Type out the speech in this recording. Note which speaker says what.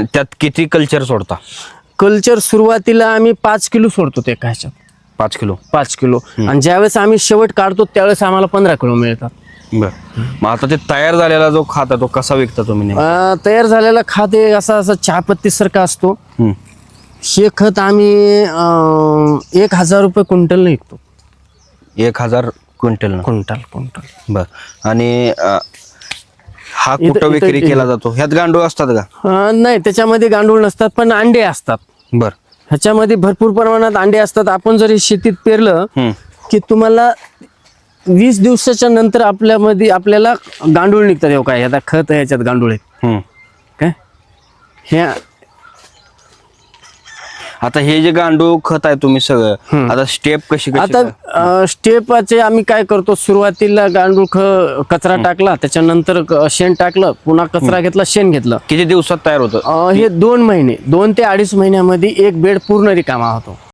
Speaker 1: त्यात किती कल्चर सोडता?
Speaker 2: कल्चर सुरुवातीला आम्ही 5 किलो सोडतो ते ह्याच्यात,
Speaker 1: 5 किलो.
Speaker 2: 5 किलो. आणि ज्यावेळेस आम्ही शेवट काढतो त्यावेळेस आम्हाला 15 किलो मिळतात.
Speaker 1: बर, मग आता ते तयार झालेला जो खात आहे तो कसा विकता तुम्ही नेमका?
Speaker 2: तयार झालेला खत हे असा चहापत्ती सारखा असतो.
Speaker 1: हम्म.
Speaker 2: हे खत आम्ही 1000 रुपये क्विंटल विकतो.
Speaker 1: 1000 क्विंटल ना?
Speaker 2: क्विंटल.
Speaker 1: बर, आणि हा
Speaker 2: इथं-
Speaker 1: कुठं विक्री
Speaker 2: इथं-
Speaker 1: केला जातो? ह्यात गांडूळ असतात का?
Speaker 2: नाही, त्याच्यामध्ये गांडूळ नसतात, पण अंडे असतात.
Speaker 1: बर.
Speaker 2: ह्याच्यामध्ये भरपूर प्रमाणात अंडे असतात. आपण जर हे शेतीत पेरलं की तुम्हाला 20 दिवसाच्या नंतर आपल्याला गांडूळ निघतात. हे काय आता खत आहे, याच्यात गांडूळ आहेत काय. ह्या
Speaker 1: आता हे जे गांडूळ खत आहे तुम्ही सगळं, आता स्टेप कशी
Speaker 2: आता स्टेपचे आम्ही काय करतो, सुरुवातीला गांडूळ कचरा टाकला, त्याच्यानंतर शेण टाकलं, पुन्हा कचरा घेतला, शेण घेतलं.
Speaker 1: किती दिवसात तयार होतं?
Speaker 2: हे 2 महिने, 2 ते 2.5 महिन्यामध्ये एक बेड पूर्ण रिकामा होतो.